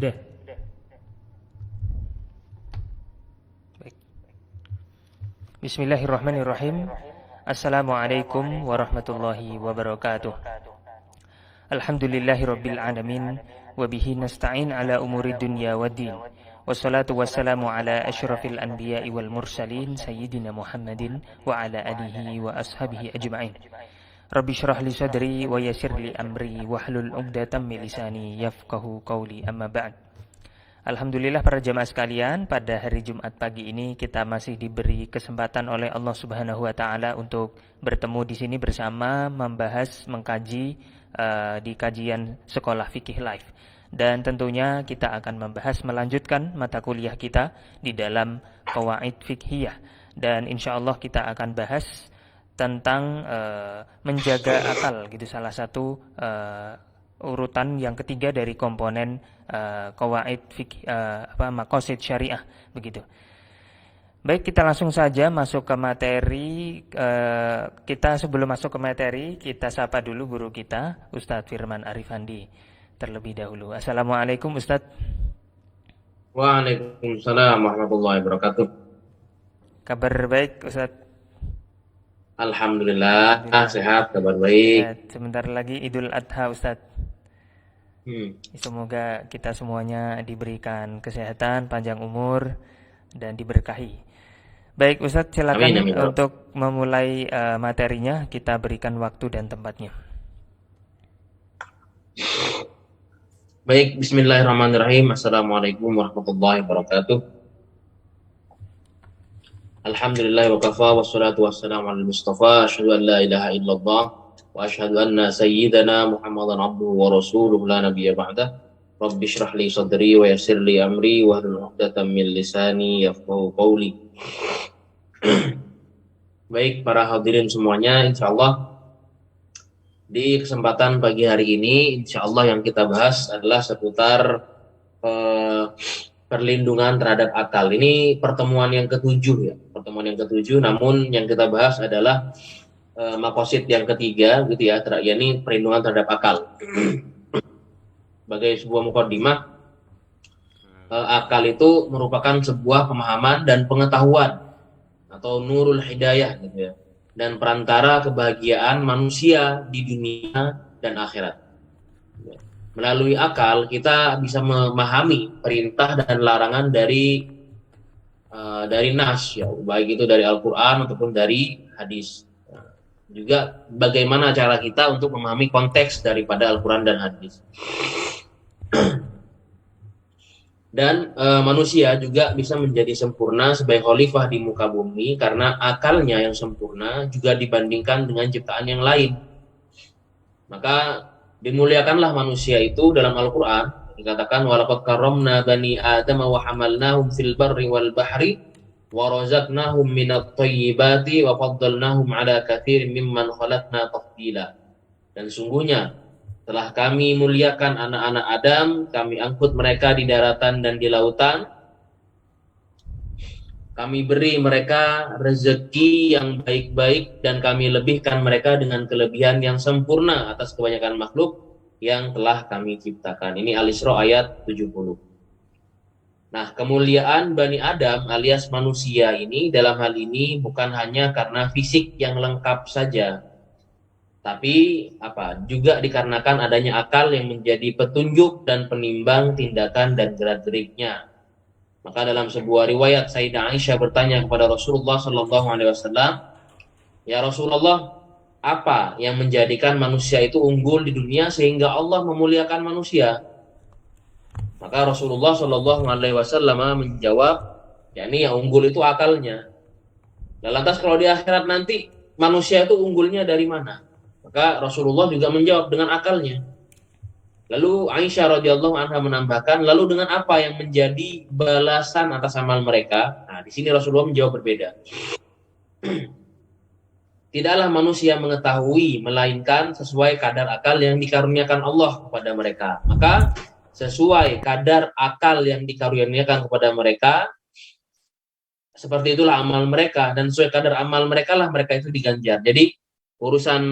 Udah. Baik. Bismillahirrahmanirrahim. Assalamualaikum warahmatullahi wabarakatuh. Alhamdulillahirabbil alamin wa bihi nasta'in ala umuri dunya waddin. Wassalatu wassalamu ala asyrafil anbiya'i wal mursalin sayyidina Muhammadin wa ala alihi wa ashabihi ajma'in. Rabbi syrah li sadri wa yassir li amri wahlul 'uqdatam min lisani yafqahu qawli, amma ba'd. Alhamdulillah para jamaah sekalian, pada hari Jumat pagi ini kita masih diberi kesempatan oleh Allah Subhanahu wa taala untuk bertemu di sini bersama membahas, mengkaji di kajian Sekolah Fikih Live. Dan tentunya kita akan membahas, melanjutkan mata kuliah kita di dalam Qawaid Fiqhiyah. Dan insyaallah kita akan bahas tentang menjaga akal, gitu, salah satu urutan yang ketiga dari komponen qawaid fikih, maqasid syariah, begitu. Baik, kita langsung saja masuk ke materi. Kita sebelum masuk ke materi, kita sapa dulu guru kita, Ustadz Firman Arifandi terlebih dahulu. Assalamualaikum Ustadz. Waalaikumsalam warahmatullahi wabarakatuh. Kabar baik Ustadz? Alhamdulillah, sehat, kabar baik. Ya, sebentar lagi Idul Adha Ustadz. Semoga kita semuanya diberikan kesehatan, panjang umur, dan diberkahi. Baik Ustadz, silakan. Amin. Untuk memulai materinya, kita berikan waktu dan tempatnya. Baik, bismillahirrahmanirrahim. Assalamualaikum warahmatullahi wabarakatuh. Alhamdulillah wa kafa, wassalatu wassalamu ala al-mustafa, asyhadu an la ilaha illallah wa asyhadu anna sayyidana Muhammadan abduhu wa rasuluhu la nabiyya ba'dah. Rabbi shrah li sadri wa yassir li amri wahlul 'uqdatam min lisani yafqahu qawli. Baik para hadirin semuanya, insyaallah di kesempatan pagi hari ini insyaallah yang kita bahas adalah seputar perlindungan terhadap akal. Ini pertemuan yang ketujuh ya, pertemuan yang ketujuh. Namun yang kita bahas adalah maqasid yang ketiga, gitu ya, yakni perlindungan terhadap akal. Sebagai sebuah muqaddimah, akal itu merupakan sebuah pemahaman dan pengetahuan atau nurul hidayah, gitu ya, dan perantara kebahagiaan manusia di dunia dan akhirat. Melalui akal kita bisa memahami perintah dan larangan dari nas, ya, baik itu dari Al-Quran ataupun dari hadis. Juga bagaimana cara kita untuk memahami konteks daripada Al-Quran dan hadis. Dan manusia juga bisa menjadi sempurna sebagai khalifah di muka bumi karena akalnya yang sempurna juga dibandingkan dengan ciptaan yang lain. Maka dimuliakanlah manusia itu dalam Al-Quran. Dikatakan walaqad karramna bani Adam wa hamalnahum fil barri wal bahri wa razaqnahum minat thayyibati wa faddalnahum ala katsirin mimman khalaqna tafdila. Dan sungguhnya telah kami muliakan anak-anak Adam, kami angkut mereka di daratan dan di lautan. Kami beri mereka rezeki yang baik-baik dan kami lebihkan mereka dengan kelebihan yang sempurna atas kebanyakan makhluk yang telah kami ciptakan. Ini Al-Isra ayat 70. Nah, kemuliaan Bani Adam alias manusia ini dalam hal ini bukan hanya karena fisik yang lengkap saja, tapi juga dikarenakan adanya akal yang menjadi petunjuk dan penimbang tindakan dan gerak-geriknya. Maka dalam sebuah riwayat Sayyidah Aisyah bertanya kepada Rasulullah SAW, ya Rasulullah, apa yang menjadikan manusia itu unggul di dunia sehingga Allah memuliakan manusia? Maka Rasulullah SAW menjawab, yakni yang unggul itu akalnya. Lantas kalau di akhirat nanti manusia itu unggulnya dari mana? Maka Rasulullah juga menjawab dengan akalnya. Lalu Aisyah radhiyallahu anha menambahkan, lalu dengan apa yang menjadi balasan atas amal mereka? Nah, di sini Rasulullah menjawab berbeda. Tidaklah manusia mengetahui melainkan sesuai kadar akal yang dikaruniakan Allah kepada mereka. Maka sesuai kadar akal yang dikaruniakan kepada mereka, seperti itulah amal mereka, dan sesuai kadar amal mereka lah mereka itu diganjar. Jadi urusan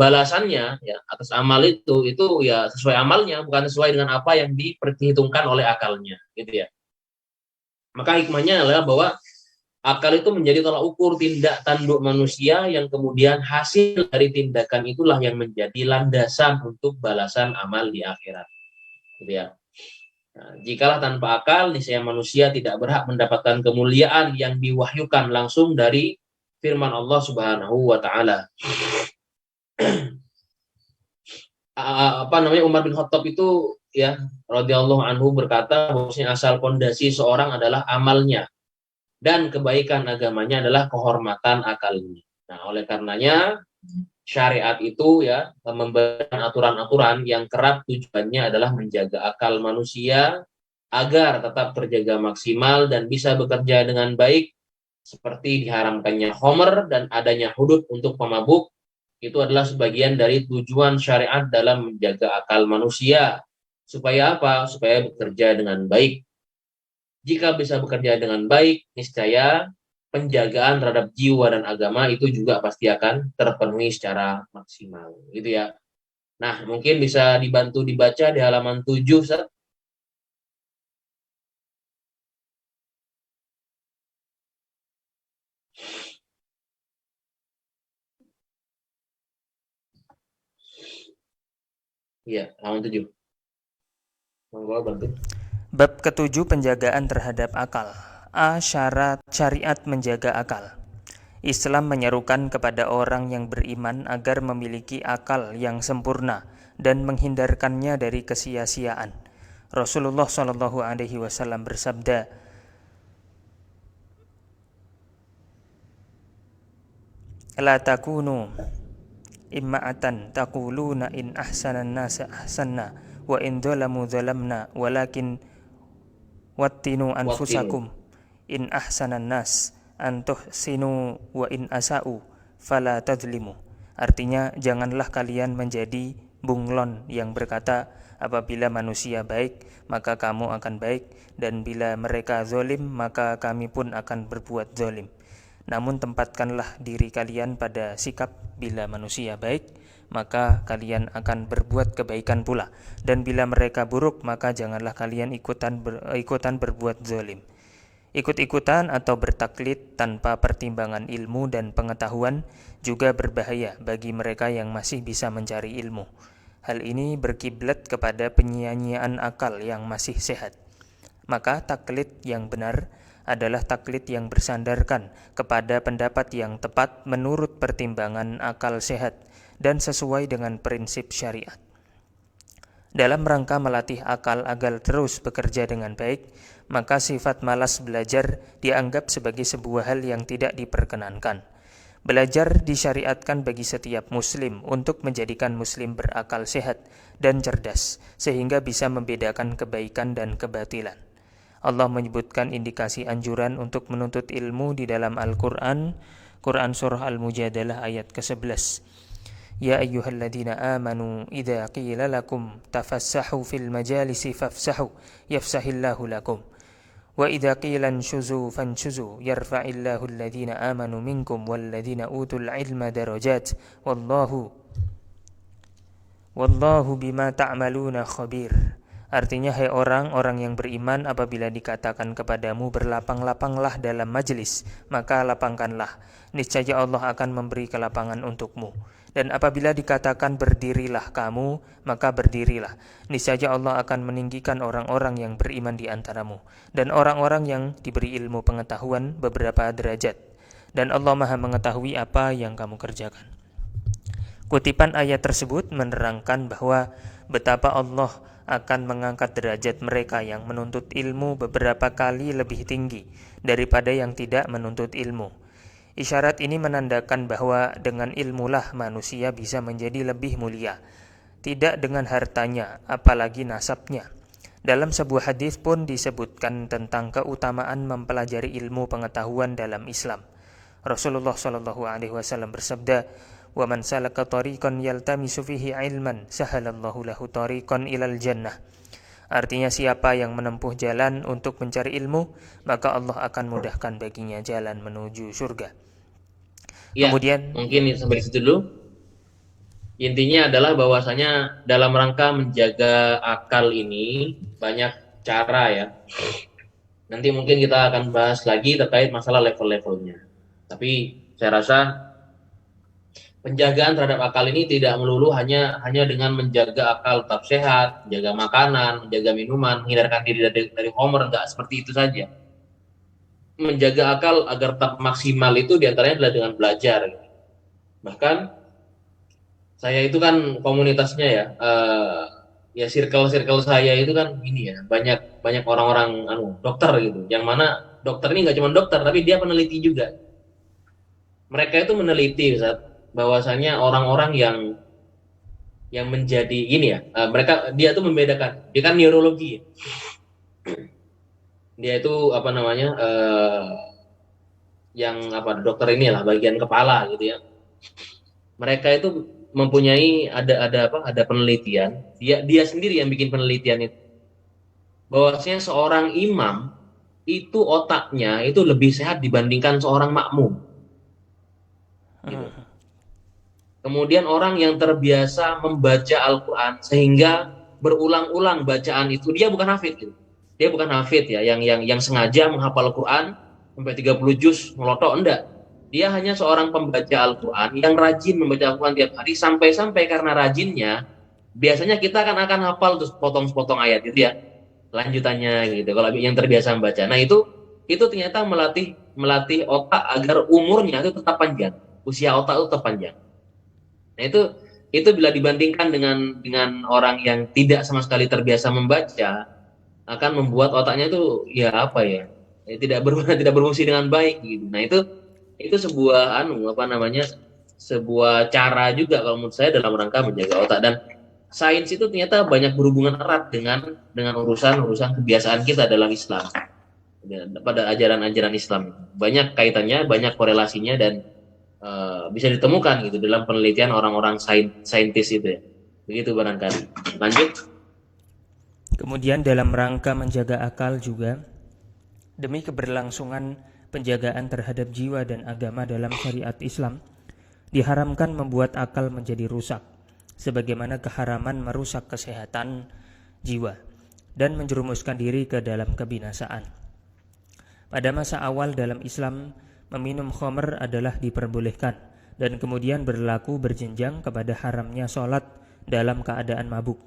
balasannya ya atas amal itu ya sesuai amalnya, bukan sesuai dengan apa yang diperhitungkan oleh akalnya, gitu ya. Maka hikmahnya adalah bahwa akal itu menjadi tolak ukur tindak tanduk manusia yang kemudian hasil dari tindakan itulah yang menjadi landasan untuk balasan amal di akhirat, gitu ya. Nah, jikalau tanpa akal, niscaya manusia tidak berhak mendapatkan kemuliaan yang diwahyukan langsung dari firman Allah Subhanahu wa taala. Umar bin Khattab itu ya radhiyallahu anhu berkata bahwasanya asal pondasi seorang adalah amalnya dan kebaikan agamanya adalah kehormatan akalnya. Nah, oleh karenanya syariat itu ya memberikan aturan-aturan yang kerap tujuannya adalah menjaga akal manusia agar tetap terjaga maksimal dan bisa bekerja dengan baik, seperti diharamkannya khamr dan adanya hudud untuk pemabuk. Itu adalah sebagian dari tujuan syariat dalam menjaga akal manusia. Supaya apa? Supaya bekerja dengan baik. Jika bisa bekerja dengan baik, niscaya penjagaan terhadap jiwa dan agama itu juga pasti akan terpenuhi secara maksimal, gitu ya. Nah, mungkin bisa dibantu dibaca di halaman 7, Ustaz. Iya, halaman 7. Monggo bantu. Bab ke-7, penjagaan terhadap akal. A. Syarat syariat menjaga akal. Islam menyerukan kepada orang yang beriman agar memiliki akal yang sempurna dan menghindarkannya dari kesia-siaan. Rasulullah Shallallahu Alaihi Wasallam bersabda, "La takunu imma'atan taquluna in ahsanan nasa ahsanna wa in dzalamu dzalamna walakin wattinu anfusakum in ahsanan nas an tuhsinu wa in asa'u fala tadzlimu." Artinya, janganlah kalian menjadi bunglon yang berkata, apabila manusia baik maka kamu akan baik, dan bila mereka zalim maka kami pun akan berbuat zalim. Namun tempatkanlah diri kalian pada sikap, bila manusia baik maka kalian akan berbuat kebaikan pula, dan bila mereka buruk maka janganlah kalian ikutan berbuat zalim. Ikut-ikutan atau bertaklid tanpa pertimbangan ilmu dan pengetahuan juga berbahaya bagi mereka yang masih bisa mencari ilmu. Hal ini berkiblat kepada penyia-nyiaan akal yang masih sehat. Maka taklid yang benar adalah taklid yang bersandarkan kepada pendapat yang tepat menurut pertimbangan akal sehat dan sesuai dengan prinsip syariat. Dalam rangka melatih akal agar terus bekerja dengan baik, maka sifat malas belajar dianggap sebagai sebuah hal yang tidak diperkenankan. Belajar disyariatkan bagi setiap muslim untuk menjadikan muslim berakal sehat dan cerdas, sehingga bisa membedakan kebaikan dan kebatilan. Allah menyebutkan indikasi anjuran untuk menuntut ilmu di dalam Al-Quran, Quran Surah Al-Mujadalah ayat ke-11. Ya ayyuhalladzina amanu idza qila lakum tafassahu fil majalisi fafsahu yafsahillahu lakum wa idza qila anshuzu fanshuzu yarfa'illahu alladzina amanu minkum walladzina utul ilma darajat wallahu bima ta'maluna khabir. Artinya, hai orang-orang yang beriman, apabila dikatakan kepadamu berlapang-lapanglah dalam majelis, maka lapangkanlah. Niscaya Allah akan memberi kelapangan untukmu. Dan apabila dikatakan berdirilah kamu, maka berdirilah. Niscaya Allah akan meninggikan orang-orang yang beriman di antaramu, dan orang-orang yang diberi ilmu pengetahuan beberapa derajat. Dan Allah Maha mengetahui apa yang kamu kerjakan. Kutipan ayat tersebut menerangkan bahwa betapa Allah akan mengangkat derajat mereka yang menuntut ilmu beberapa kali lebih tinggi daripada yang tidak menuntut ilmu. Isyarat ini menandakan bahwa dengan ilmulah manusia bisa menjadi lebih mulia, tidak dengan hartanya, apalagi nasabnya. Dalam sebuah hadis pun disebutkan tentang keutamaan mempelajari ilmu pengetahuan dalam Islam. Rasulullah Shallallahu Alaihi Wasallam bersabda, "Wa man salaka tariqan yaltamisu fihi ilman, sahalallahu lahu tariqan ilal jannah." Artinya, siapa yang menempuh jalan untuk mencari ilmu, maka Allah akan mudahkan baginya jalan menuju surga. Ya, Kemudian mungkin sampai di situ dulu. Intinya adalah bahwasanya dalam rangka menjaga akal ini banyak cara ya. Nanti mungkin kita akan bahas lagi terkait masalah level-levelnya. Tapi saya rasa penjagaan terhadap akal ini tidak melulu hanya dengan menjaga akal tetap sehat, menjaga makanan, menjaga minuman, menghindarkan diri dari homer, enggak seperti itu saja. Menjaga akal agar tetap maksimal itu diantaranya adalah dengan belajar. Bahkan saya itu kan komunitasnya ya, ya circle saya itu kan ini ya, banyak banyak orang-orang dokter gitu, yang mana dokter ini nggak cuma dokter tapi dia peneliti juga. Mereka itu meneliti Ustaz, bahwasanya orang-orang yang menjadi ini ya, dia tuh membedakan, dia kan neurologi ya. Dia itu apa namanya, yang apa dokter ini lah bagian kepala gitu ya. Mereka itu mempunyai ada penelitian, dia sendiri yang bikin penelitian itu, bahwasanya seorang imam itu otaknya itu lebih sehat dibandingkan seorang makmum gitu. Kemudian orang yang terbiasa membaca Al-Quran sehingga berulang-ulang bacaan itu, dia bukan hafid gitu. Dia bukan hafid ya, yang sengaja menghafal Al-Quran sampai 30 juz melotok, enggak. Dia hanya seorang pembaca Al-Quran yang rajin membaca Al-Quran tiap hari, sampai-sampai karena rajinnya, biasanya kita akan hafal terus potong-potong ayat gitu ya, lanjutannya gitu. Kalau yang terbiasa membaca, nah itu ternyata melatih otak agar umurnya itu tetap panjang, usia otak itu tetap panjang. Nah itu bila dibandingkan dengan orang yang tidak sama sekali terbiasa membaca, akan membuat otaknya itu ya apa ya, tidak berfungsi dengan baik gitu. Nah itu sebuah sebuah cara juga kalau menurut saya dalam rangka menjaga otak. Dan sains itu ternyata banyak berhubungan erat dengan urusan kebiasaan kita dalam Islam, pada ajaran-ajaran Islam. Banyak kaitannya, banyak korelasinya, dan bisa ditemukan gitu dalam penelitian orang-orang saintis itu ya. Begitu barangkali. Lanjut. kemudian dalam rangka menjaga akal juga, demi keberlangsungan penjagaan terhadap jiwa dan agama dalam syariat Islam, diharamkan membuat akal menjadi rusak, sebagaimana keharaman merusak kesehatan jiwa dan menjerumuskan diri ke dalam kebinasaan. Pada masa awal dalam Islam, meminum khamr adalah diperbolehkan, dan kemudian berlaku berjenjang kepada haramnya sholat dalam keadaan mabuk.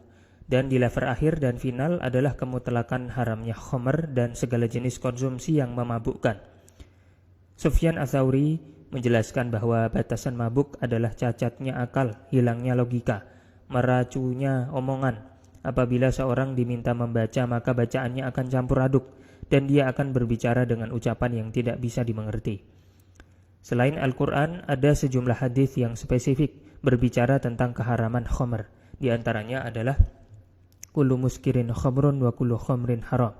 Dan di level akhir dan final adalah kemutlakan haramnya khamr dan segala jenis konsumsi yang memabukkan. Sufyan Ats-Tsauri menjelaskan bahwa batasan mabuk adalah cacatnya akal, hilangnya logika, meracunya omongan. Apabila seorang diminta membaca, maka bacaannya akan campur aduk, dan dia akan berbicara dengan ucapan yang tidak bisa dimengerti. Selain Al-Quran, ada sejumlah hadis yang spesifik berbicara tentang keharaman khamr. Di antaranya adalah kullu muskirin khamrun wa kullu khamrin haram.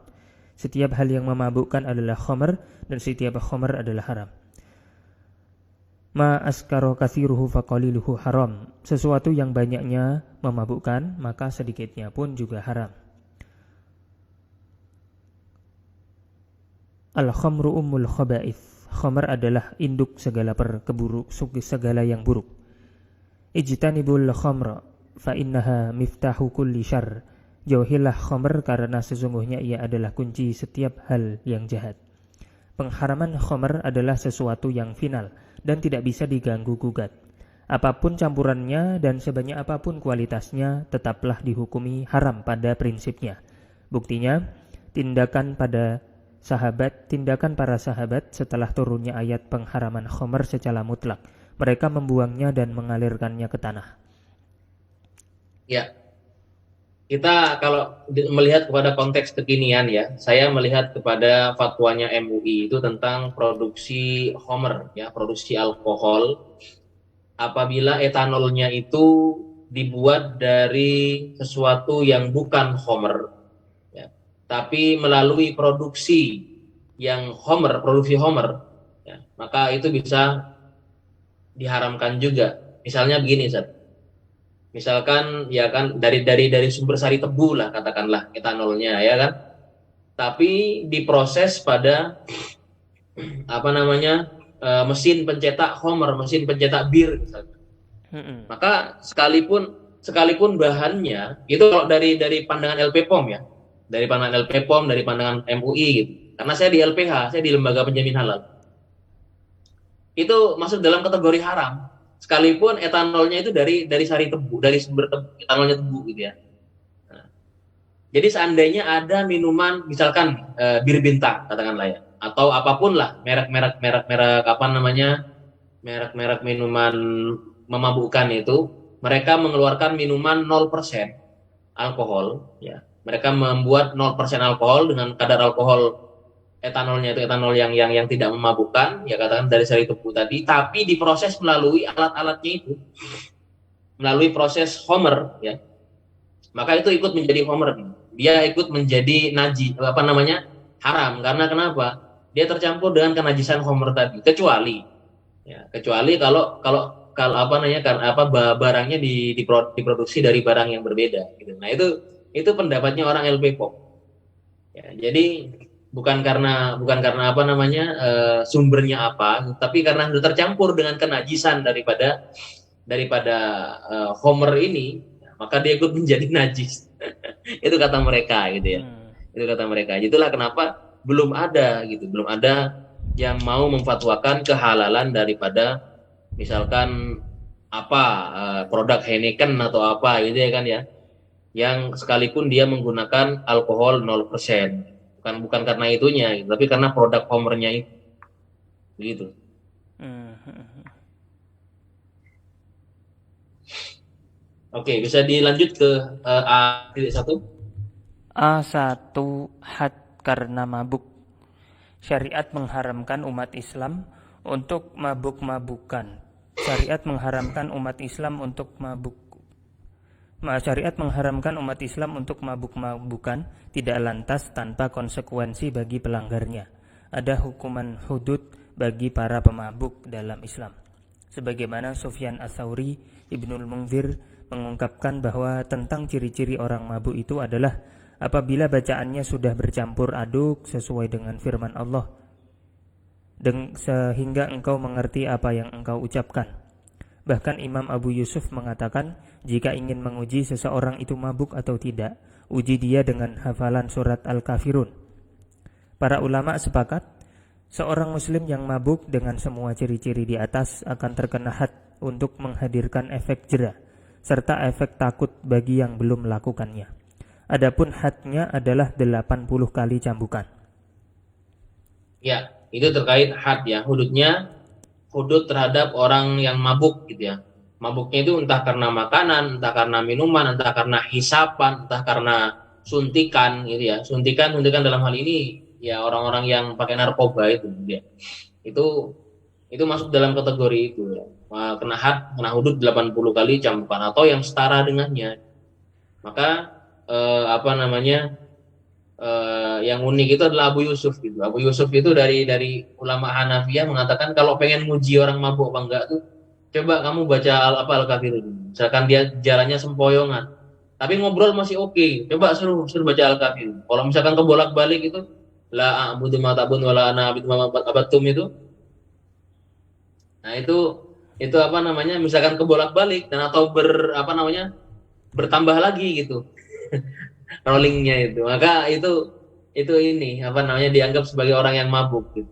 Setiap hal yang memabukkan adalah khamr, dan setiap khamr adalah haram. Ma askaro kathiruhu faqaliluhu haram. Sesuatu yang banyaknya memabukkan, maka sedikitnya pun juga haram. Al-khamru ummul khaba'ith. Khamr adalah induk segala segala yang buruk. Ijtanibul khamra fa innaha miftahu kulli syarr. Jauhilah khamr karena sesungguhnya ia adalah kunci setiap hal yang jahat. Pengharaman khamr adalah sesuatu yang final dan tidak bisa diganggu gugat. Apapun campurannya dan sebanyak apapun kualitasnya tetaplah dihukumi haram pada prinsipnya. Buktinya, tindakan para sahabat setelah turunnya ayat pengharaman khamr secara mutlak. Mereka membuangnya dan mengalirkannya ke tanah. Ya, kita kalau melihat kepada konteks kekinian ya, saya melihat kepada fatwanya MUI itu tentang produksi khamr ya, produksi alkohol. Apabila etanolnya itu dibuat dari sesuatu yang bukan khamr, tapi melalui produksi produksi khamr, ya, maka itu bisa diharamkan juga. Misalnya begini, Ustaz. Misalkan ya kan dari sumber sari tebu lah katakanlah etanolnya ya kan. Tapi diproses pada mesin pencetak homer, mesin pencetak bir misalnya. Maka sekalipun bahannya itu kalau dari pandangan LP POM ya, dari pandangan LP POM, dari pandangan MUI gitu. Karena saya di LPH, saya di Lembaga Penjamin Halal. Itu masuk dalam kategori haram. Sekalipun etanolnya itu dari sari tebu, dari sumber tebu, etanolnya tebu gitu ya. Nah, jadi seandainya ada minuman misalkan bir bintang katakanlah ya, atau apapun lah merek apa namanya, merek minuman memabukkan itu, mereka mengeluarkan minuman 0% alkohol ya. Mereka membuat 0% alkohol dengan kadar alkohol etanolnya itu etanol yang tidak memabukkan ya, katakan dari sari tebu tadi, tapi diproses melalui alat-alatnya itu, melalui proses homer ya. Maka itu ikut menjadi homer. Dia ikut menjadi apa namanya? Haram. Karena kenapa? Dia tercampur dengan kenajisan homer tadi. Kecuali kalau apa namanya, karena apa, barangnya diproduksi dari barang yang berbeda gitu. Nah, itu pendapatnya orang LP POM. Ya, jadi bukan karena apa namanya, sumbernya apa, tapi karena sudah tercampur dengan kenajisan daripada homer ini, maka dia ikut menjadi najis. Itu kata mereka gitu ya. Itu kata mereka. Itulah kenapa belum ada yang mau memfatwakan kehalalan daripada misalkan produk Heineken atau apa gitu ya kan ya, yang sekalipun dia menggunakan alkohol 0%. Bukan karena itunya, tapi karena produk homernya itu. Begitu. Oke, bisa dilanjut ke A1. A1 had karena mabuk. Syariat mengharamkan umat Islam untuk mabuk-mabukan. Syariat mengharamkan umat Islam untuk mabuk-mabukan tidak lantas tanpa konsekuensi bagi pelanggarnya. Ada hukuman hudud bagi para pemabuk dalam Islam. Sebagaimana Sufyan Ats-Tsauri, Ibnul Munzir mengungkapkan bahwa tentang ciri-ciri orang mabuk itu adalah apabila bacaannya sudah bercampur aduk sesuai dengan firman Allah, sehingga engkau mengerti apa yang engkau ucapkan. Bahkan Imam Abu Yusuf mengatakan, jika ingin menguji seseorang itu mabuk atau tidak, uji dia dengan hafalan surat Al-Kafirun. Para ulama sepakat, seorang muslim yang mabuk dengan semua ciri-ciri di atas akan terkena had untuk menghadirkan efek jera, serta efek takut bagi yang belum melakukannya. Adapun hadnya adalah 80 kali cambukan. Ya, itu terkait had ya, hudud terhadap orang yang mabuk gitu ya. Mabuknya itu entah karena makanan, entah karena minuman, entah karena hisapan, entah karena suntikan gitu ya. Suntikan dalam hal ini ya orang-orang yang pakai narkoba itu ya. Itu masuk dalam kategori itu ya. Kena had, kena hudud 80 kali cambukan atau yang setara dengannya. Maka yang unik itu adalah Abu Yusuf gitu. Abu Yusuf itu dari ulama Hanafiyah mengatakan kalau pengen nguji orang mabuk apa enggak tuh, coba kamu baca Al-Kafirun. Misalkan dia jalannya sempoyongan, tapi ngobrol masih oke. Coba suruh baca Al-Kafirun. Kalau misalkan kebolak-balik itu la a'budu ma ta'budun wa la ana a'budu ma abattum itu. Nah, itu apa namanya? Misalkan kebolak-balik dan atau bertambah lagi gitu. Rollingnya itu, maka itu ini apa namanya, dianggap sebagai orang yang mabuk gitu.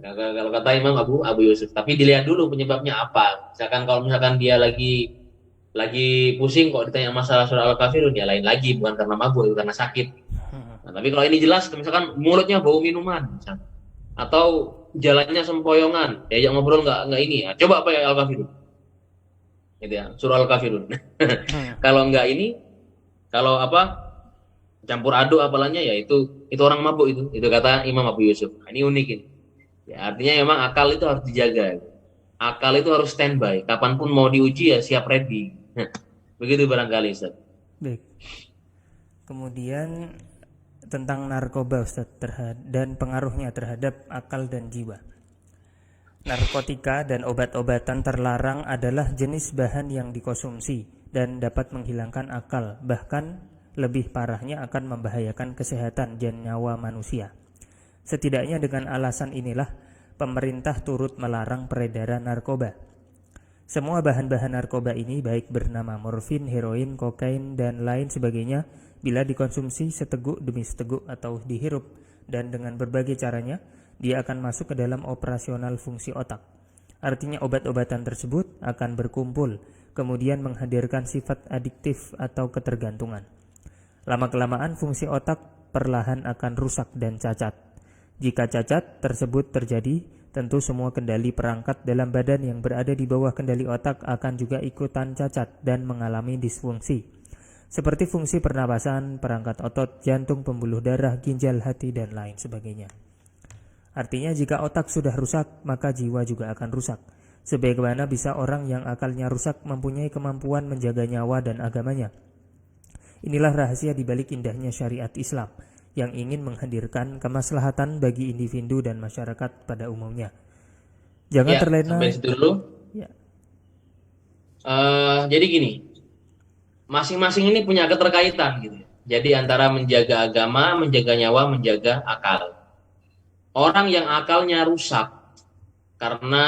Nah, kalau kata Imam Abu Yusuf, tapi dilihat dulu penyebabnya apa. Kalau misalkan dia lagi pusing kok ditanya masalah surah Al-Kafirun, ya lain lagi, bukan karena mabuk, itu karena sakit. Nah, tapi kalau ini jelas, misalkan mulutnya bau minuman misalkan, atau jalannya sempoyongan, diajak ngobrol nggak ini, ya, coba apa ya Al-Kafirun gitu ya, surah Al-Kafirun. Kalau nggak ini, kalau campur aduk apalanya, ya itu orang mabuk itu kata Imam Abu Yusuf. Nah, ini unik ini. Ya, artinya memang akal itu harus dijaga. Akal itu harus standby. Kapanpun mau diuji ya siap ready. Begitu barangkali Ustaz. Baik. Kemudian tentang narkoba Ustaz, dan pengaruhnya terhadap akal dan jiwa. Narkotika dan obat-obatan terlarang adalah jenis bahan yang dikonsumsi dan dapat menghilangkan akal, bahkan lebih parahnya akan membahayakan kesehatan dan nyawa manusia. Setidaknya dengan alasan inilah pemerintah turut melarang peredaran narkoba. Semua bahan-bahan narkoba ini baik bernama morfin, heroin, kokain, dan lain sebagainya bila dikonsumsi seteguk demi seteguk atau dihirup dan dengan berbagai caranya, dia akan masuk ke dalam operasional fungsi otak. Artinya obat-obatan tersebut akan berkumpul, kemudian menghadirkan sifat adiktif atau ketergantungan. Lama-kelamaan fungsi otak perlahan akan rusak dan cacat. Jika cacat tersebut terjadi, tentu semua kendali perangkat dalam badan yang berada di bawah kendali otak akan juga ikutan cacat dan mengalami disfungsi. Seperti fungsi pernapasan, perangkat otot, jantung, pembuluh darah, ginjal, hati, dan lain sebagainya. Artinya jika otak sudah rusak, maka jiwa juga akan rusak. Sebagaimana bisa orang yang akalnya rusak mempunyai kemampuan menjaga nyawa dan agamanya. Inilah rahasia di balik indahnya syariat Islam yang ingin menghadirkan kemaslahatan bagi individu dan masyarakat pada umumnya. Jangan terlena. Sampai situ dulu. Ya. Jadi gini, masing-masing ini punya keterkaitan gitu. Jadi antara menjaga agama, menjaga nyawa, menjaga akal. Orang yang akalnya rusak karena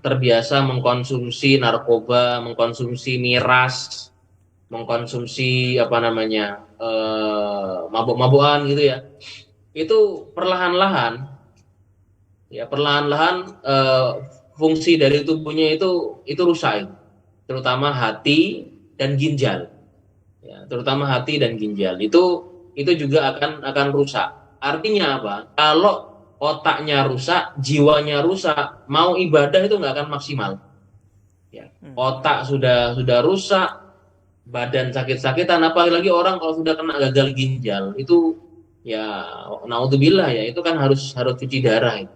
terbiasa mengkonsumsi narkoba, mengkonsumsi miras, mengkonsumsi mabuk-mabukan gitu ya, itu perlahan-lahan fungsi dari tubuhnya itu rusak, terutama hati dan ginjal, ya, terutama hati dan ginjal itu juga akan rusak. Artinya apa? Kalau otaknya rusak, jiwanya rusak, mau ibadah itu nggak akan maksimal. Ya, otak sudah rusak, badan sakit-sakitan, apalagi orang kalau sudah kena gagal ginjal itu ya naudzubillah ya, itu kan harus cuci darah itu.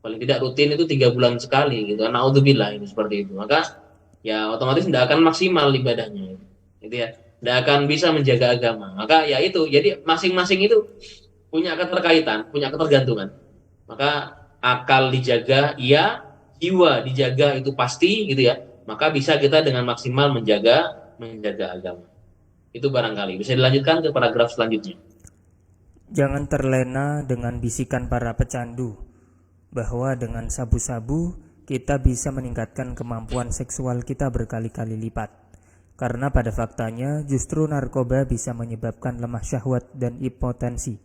Paling tidak rutin itu 3 bulan sekali gitu. Naudzubillah itu seperti itu. Maka ya otomatis tidak akan maksimal ibadahnya gitu ya. Tidak akan bisa menjaga agama. Maka ya itu, jadi masing-masing itu punya keterkaitan, punya ketergantungan. Maka akal dijaga, iya, jiwa dijaga itu pasti gitu ya. Maka bisa kita dengan maksimal menjaga agama. Itu barangkali. Bisa dilanjutkan ke paragraf selanjutnya. Jangan terlena dengan bisikan para pecandu bahwa dengan sabu-sabu kita bisa meningkatkan kemampuan seksual kita berkali-kali lipat. Karena pada faktanya justru narkoba bisa menyebabkan lemah syahwat dan impotensi.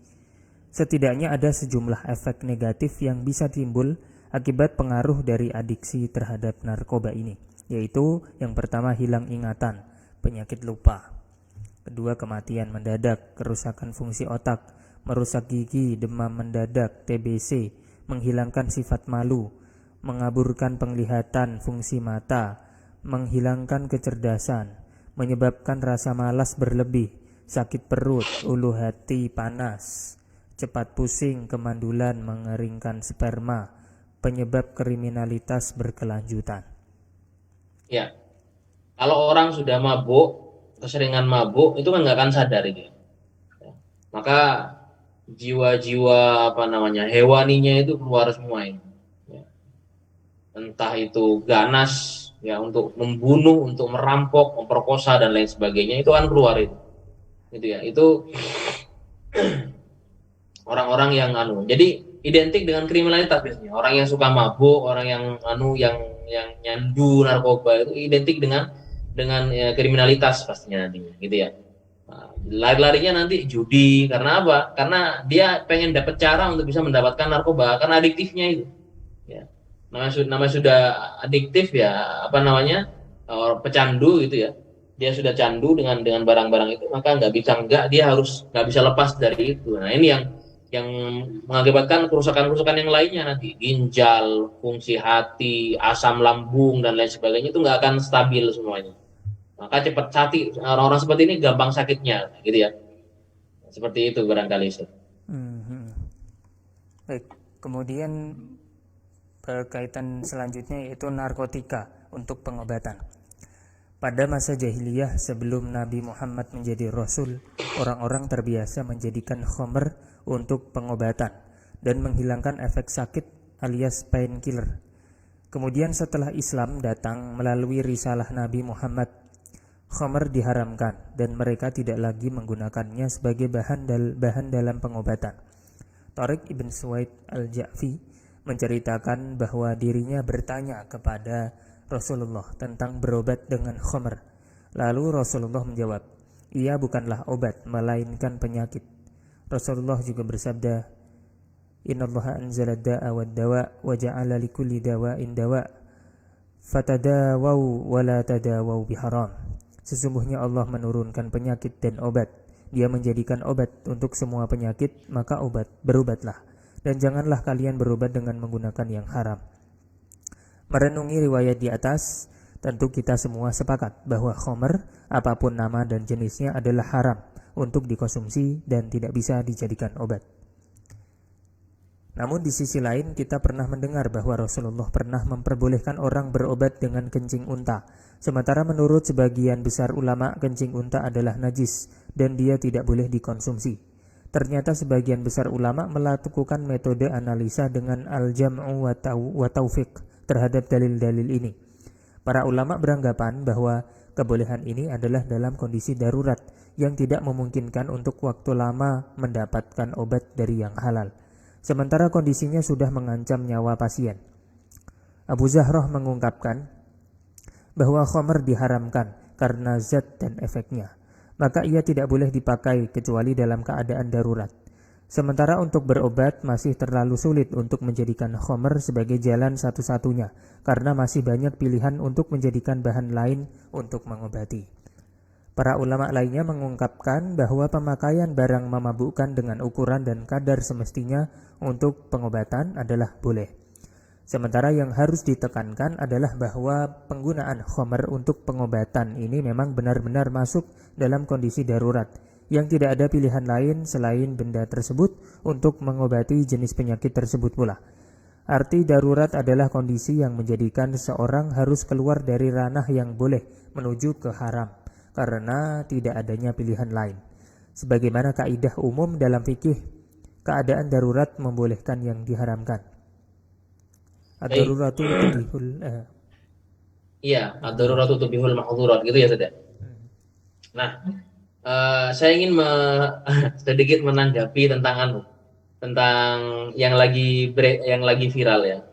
Setidaknya ada sejumlah efek negatif yang bisa timbul akibat pengaruh dari adiksi terhadap narkoba ini, yaitu yang pertama hilang ingatan, penyakit lupa. Kedua, kematian mendadak, kerusakan fungsi otak, merusak gigi, demam mendadak, TBC, menghilangkan sifat malu, mengaburkan penglihatan, fungsi mata, menghilangkan kecerdasan, menyebabkan rasa malas berlebih, sakit perut, ulu hati panas, cepat pusing, kemandulan, mengeringkan sperma, penyebab kriminalitas berkelanjutan. Ya, kalau orang sudah mabuk, keseringan mabuk, itu kan nggak akan sadar itu. Ya. Maka jiwa-jiwa hewaninya itu keluar semua ini. Ya. Entah itu ganas ya untuk membunuh, untuk merampok, memperkosa dan lain sebagainya, itu kan keluar itu. Gitu ya. Itu orang-orang yang jadi identik dengan kriminalitas biasanya. Orang yang suka mabuk, orang yang yang nyandu narkoba itu identik dengan ya, kriminalitas pastinya nantinya, gitu ya. Nah, lari-larinya nanti judi, karena apa? Karena dia pengen dapat cara untuk bisa mendapatkan narkoba, karena adiktifnya itu. Ya. Namanya sudah adiktif ya, pecandu gitu ya. Dia sudah candu dengan barang-barang itu, maka dia harus nggak bisa lepas dari itu. Nah, ini yang mengakibatkan kerusakan-kerusakan yang lainnya nanti, ginjal, fungsi hati, asam lambung dan lain sebagainya itu nggak akan stabil semuanya. Maka cepat sakit, orang-orang seperti ini gampang sakitnya, gitu ya. Seperti itu barangkali. Baik, kemudian berkaitan selanjutnya yaitu narkotika untuk pengobatan. Pada masa jahiliyah sebelum Nabi Muhammad menjadi Rasul, orang-orang terbiasa menjadikan khamr untuk pengobatan dan menghilangkan efek sakit alias painkiller. Kemudian setelah Islam datang melalui risalah Nabi Muhammad, khamr diharamkan dan mereka tidak lagi menggunakannya sebagai bahan dalam pengobatan. Tariq ibn Suwaid al-Ja'fi menceritakan bahwa dirinya bertanya kepada Rasulullah tentang berobat dengan khamr. Lalu Rasulullah menjawab, ia bukanlah obat melainkan penyakit. Rasulullah juga bersabda, innallaha anzala da'a wad dawa wa ja'ala likulli dawa'in dawa fatadawaw wa la tadawaw biharam. Sesungguhnya Allah menurunkan penyakit dan obat. Dia menjadikan obat untuk semua penyakit, maka berobatlah. Dan janganlah kalian berobat dengan menggunakan yang haram. Merenungi riwayat di atas, tentu kita semua sepakat bahwa khamr, apapun nama dan jenisnya, adalah haram untuk dikonsumsi dan tidak bisa dijadikan obat. Namun di sisi lain kita pernah mendengar bahwa Rasulullah pernah memperbolehkan orang berobat dengan kencing unta. Sementara menurut sebagian besar ulama, kencing unta adalah najis dan dia tidak boleh dikonsumsi. Ternyata sebagian besar ulama melakukan metode analisa dengan al-jam'u wa taufiq terhadap dalil-dalil ini. Para ulama beranggapan bahwa kebolehan ini adalah dalam kondisi darurat yang tidak memungkinkan untuk waktu lama mendapatkan obat dari yang halal. Sementara kondisinya sudah mengancam nyawa pasien. Abu Zahrah mengungkapkan bahwa khamr diharamkan karena zat dan efeknya, maka ia tidak boleh dipakai kecuali dalam keadaan darurat. Sementara untuk berobat masih terlalu sulit untuk menjadikan khamr sebagai jalan satu-satunya, karena masih banyak pilihan untuk menjadikan bahan lain untuk mengobati. Para ulama lainnya mengungkapkan bahwa pemakaian barang memabukkan dengan ukuran dan kadar semestinya untuk pengobatan adalah boleh. Sementara yang harus ditekankan adalah bahwa penggunaan khamr untuk pengobatan ini memang benar-benar masuk dalam kondisi darurat, yang tidak ada pilihan lain selain benda tersebut untuk mengobati jenis penyakit tersebut pula. Arti darurat adalah kondisi yang menjadikan seseorang harus keluar dari ranah yang boleh menuju ke haram, karena tidak adanya pilihan lain. Sebagaimana kaidah umum dalam fikih, keadaan darurat membolehkan yang diharamkan. Ad-daruratu tubihul Iya, ad-daruratu tubihul mahdzurat gitu ya, Ustaz. Nah, saya ingin sedikit menanggapi tentang yang lagi viral ya.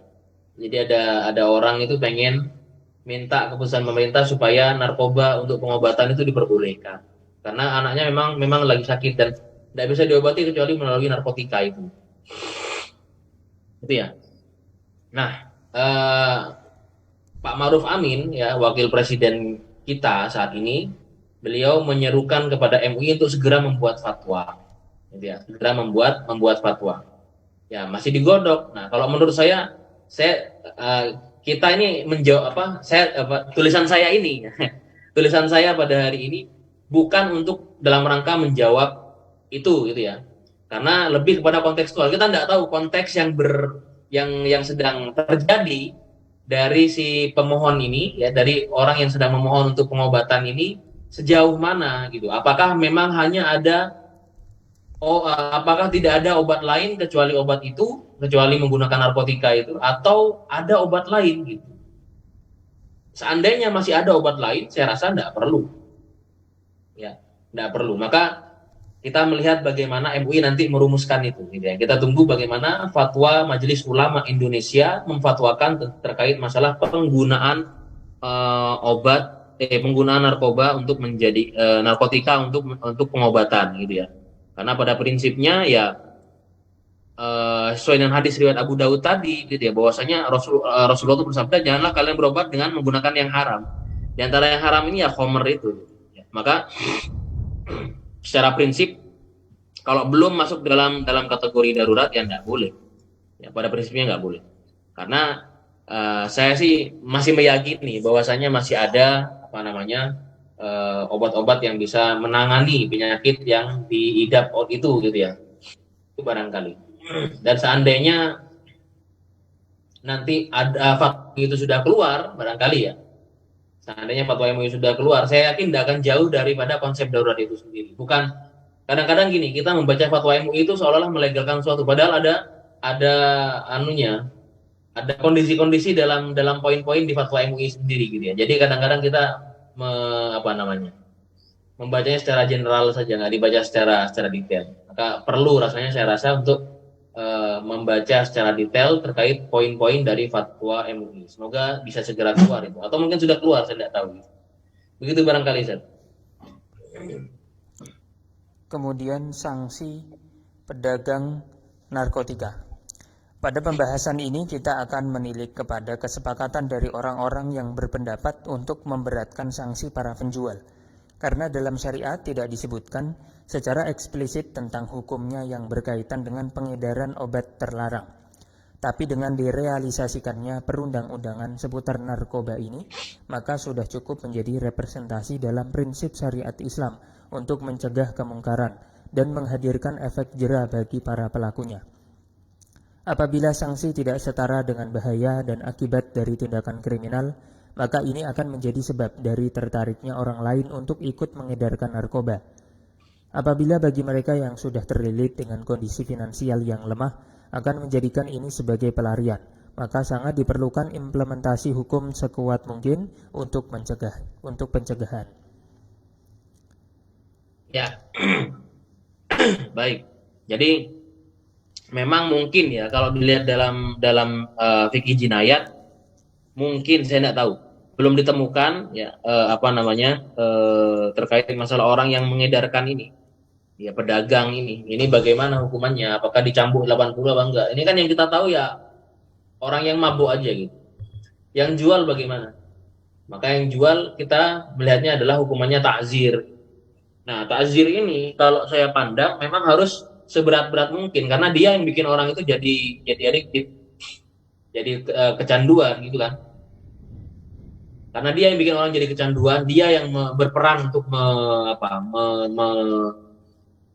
Jadi ada orang itu pengen minta keputusan pemerintah supaya narkoba untuk pengobatan itu diperbolehkan. Karena anaknya memang lagi sakit dan tidak bisa diobati kecuali melalui narkotika itu. Itu ya. Nah, Pak Ma'ruf Amin ya, wakil presiden kita saat ini, beliau menyerukan kepada MUI untuk segera membuat fatwa. Gitu ya, segera membuat fatwa. Ya, masih digodok. Nah, kalau menurut saya kita ini menjawab tulisan saya ini tulisan saya pada hari ini bukan untuk dalam rangka menjawab itu gitu ya. Karena lebih kepada kontekstual. Kita tidak tahu konteks yang sedang terjadi dari si pemohon ini ya, dari orang yang sedang memohon untuk pengobatan ini sejauh mana gitu. Apakah memang hanya apakah tidak ada obat lain kecuali obat itu, kecuali menggunakan narkotika itu, atau ada obat lain gitu. Seandainya masih ada obat lain, saya rasa tidak perlu. Ya, tidak perlu. Maka kita melihat bagaimana MUI nanti merumuskan itu gitu ya. Kita tunggu bagaimana fatwa Majelis Ulama Indonesia memfatwakan terkait masalah penggunaan penggunaan narkoba untuk menjadi narkotika untuk pengobatan gitu ya. Karena pada prinsipnya ya sesuai dengan hadis riwayat Abu Daud tadi gitu ya, bahwasanya Rasulullah itu bersabda, janganlah kalian berobat dengan menggunakan yang haram. Di antara yang haram ini ya khamr itu. Ya. Maka secara prinsip kalau belum masuk dalam kategori darurat ya nggak boleh. Ya, pada prinsipnya nggak boleh. Karena saya sih masih meyakini bahwasanya masih ada obat-obat yang bisa menangani penyakit yang diidap itu gitu ya. Itu barangkali. Dan seandainya nanti ada fatwa itu sudah keluar barangkali ya. Seandainya fatwa MUI sudah keluar, saya yakin tidak akan jauh daripada konsep darurat itu sendiri. Bukan kadang-kadang gini, kita membaca fatwa MUI itu seolah-olah melegalkan suatu, padahal ada kondisi-kondisi dalam poin-poin di fatwa MUI sendiri gitu ya. Jadi kadang-kadang kita membacanya secara general saja, nggak dibaca secara detail. Maka perlu rasanya saya rasa untuk membaca secara detail terkait poin-poin dari fatwa MUI. Semoga bisa segera keluar itu, atau mungkin sudah keluar, saya tidak tahu. Begitu barangkali, Ustaz. Kemudian sanksi pedagang narkotika. Pada pembahasan ini kita akan menilik kepada kesepakatan dari orang-orang yang berpendapat untuk memberatkan sanksi para penjual. Karena dalam syariat tidak disebutkan secara eksplisit tentang hukumnya yang berkaitan dengan pengedaran obat terlarang. Tapi dengan direalisasikannya perundang-undangan seputar narkoba ini, maka sudah cukup menjadi representasi dalam prinsip syariat Islam untuk mencegah kemungkaran dan menghadirkan efek jera bagi para pelakunya. Apabila sanksi tidak setara dengan bahaya dan akibat dari tindakan kriminal, maka ini akan menjadi sebab dari tertariknya orang lain untuk ikut mengedarkan narkoba. Apabila bagi mereka yang sudah terlilit dengan kondisi finansial yang lemah, akan menjadikan ini sebagai pelarian, maka sangat diperlukan implementasi hukum sekuat mungkin untuk pencegahan. Ya, baik. Jadi memang mungkin ya kalau dilihat dalam fikih jinayat, mungkin saya tidak tahu, belum ditemukan ya terkait masalah orang yang mengedarkan ini, ya pedagang ini bagaimana hukumannya, apakah dicambuk 80 apa enggak. Ini kan yang kita tahu ya orang yang mabuk aja gitu. Yang jual bagaimana? Maka yang jual kita melihatnya adalah hukumannya takzir. Nah, takzir ini kalau saya pandang memang harus seberat-berat mungkin, karena dia yang bikin orang itu jadi adiktif, jadi kecanduan gitu kan. Karena dia yang bikin orang jadi kecanduan, dia yang berperan untuk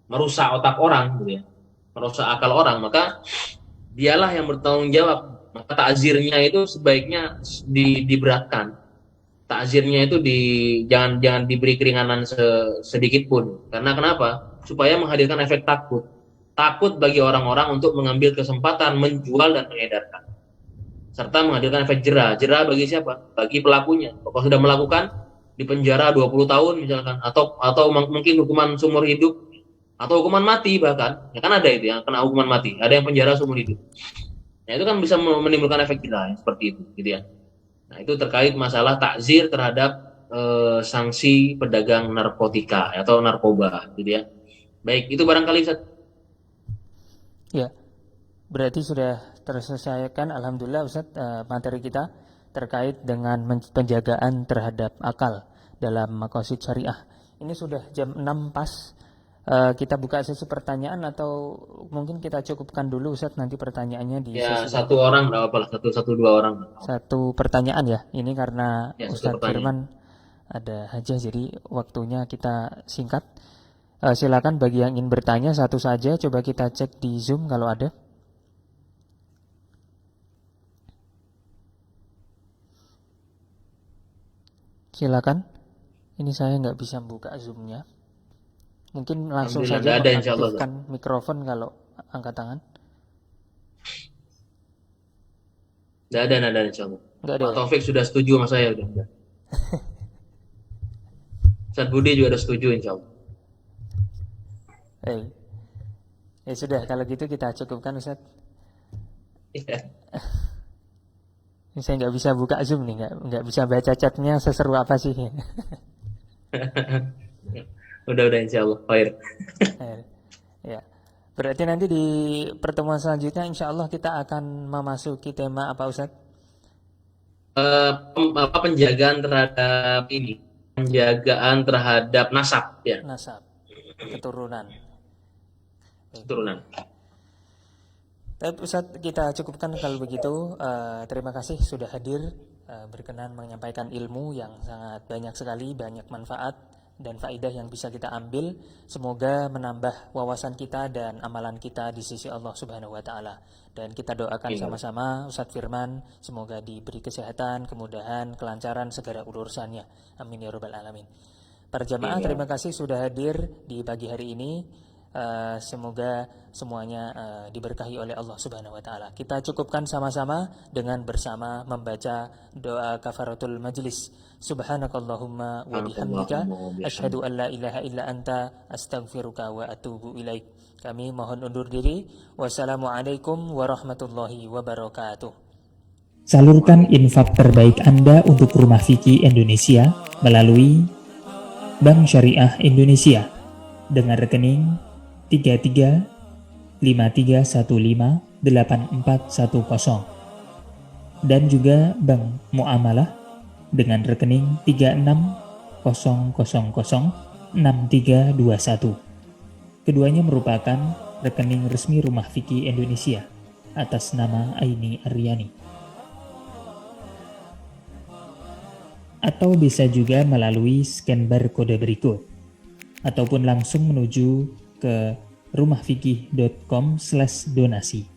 merusak otak orang gitu ya, merusak akal orang, maka dialah yang bertanggung jawab. Maka takzirnya itu sebaiknya diberatkan. Takzirnya itu jangan diberi keringanan sedikit pun. Karena kenapa? Supaya menghadirkan efek takut. Takut bagi orang-orang untuk mengambil kesempatan menjual dan mengedarkan, serta menghadirkan efek jera. Jera bagi siapa? Bagi pelakunya. Kalau sudah melakukan, dipenjara 20 tahun misalkan, atau mungkin hukuman seumur hidup, atau hukuman mati bahkan. Ya kan ada itu yang kena hukuman mati, ada yang penjara seumur hidup. Nah, itu kan bisa menimbulkan efek jera seperti itu gitu ya. Nah, itu terkait masalah takzir terhadap sanksi pedagang narkotika atau narkoba gitu ya. Baik, itu barangkali Ya, berarti sudah terselesaikan alhamdulillah Ustaz materi kita terkait dengan penjagaan terhadap akal dalam maqasid syariah. Ini sudah jam 6 pas. Kita buka sesi pertanyaan atau mungkin kita cukupkan dulu Ustaz, nanti pertanyaannya di ya sesi satu orang enggak apa-apa, satu dua orang. Satu pertanyaan ya. Ini karena Ya, Ustaz Firman ada hajah, jadi waktunya kita singkat. Silakan bagi yang ingin bertanya satu saja, coba kita cek di Zoom kalau ada. Silakan. Ini saya nggak bisa buka Zoom-nya. Mungkin langsung saja mengaktifkan mikrofon kalau angkat tangan. Nggak ada insyaallah. Nggak ada. Pak Taufik sudah setuju sama saya udah. Ustaz Budi juga udah setuju insyaallah. Ya sudah, kalau gitu kita cukupkan Ustaz. Iya. Ini saya nggak bisa buka Zoom nih, nggak bisa baca chatnya seseru apa sih. udah insyaallah khair. Ya. Berarti nanti di pertemuan selanjutnya insya Allah kita akan memasuki tema apa Ustaz? Penjagaan terhadap ini, penjagaan terhadap nasab ya. Nasab, keturunan. Tapi Ustaz, kita cukupkan kalau begitu. Terima kasih sudah hadir, berkenan menyampaikan ilmu yang sangat banyak sekali, banyak manfaat dan faidah yang bisa kita ambil. Semoga menambah wawasan kita dan amalan kita di sisi Allah Subhanahu wa taala. Dan kita doakan sama-sama Ustaz Firman semoga diberi kesehatan, kemudahan, kelancaran segala urusannya. Amin ya rabbal alamin. Para jamaah, terima kasih sudah hadir di pagi hari ini. Semoga semuanya diberkahi oleh Allah Subhanahu wa taala. Kita cukupkan sama-sama dengan bersama membaca doa kafaratul majlis. Subhanakallahumma wa bihamdika asyhadu an la ilaha illa anta astaghfiruka wa atubu ilaik. Kami mohon undur diri. Wassalamualaikum warahmatullahi wabarakatuh. Salurkan infak terbaik Anda untuk Rumah Fikih Indonesia melalui Bank Syariah Indonesia dengan rekening 3353158410 dan juga Bank Muamalah dengan rekening 36006321. Keduanya merupakan rekening resmi Rumah Fikih Indonesia atas nama Aini Aryani. Atau bisa juga melalui scan barcode berikut, ataupun langsung menuju ke rumahfikih.com/donasi.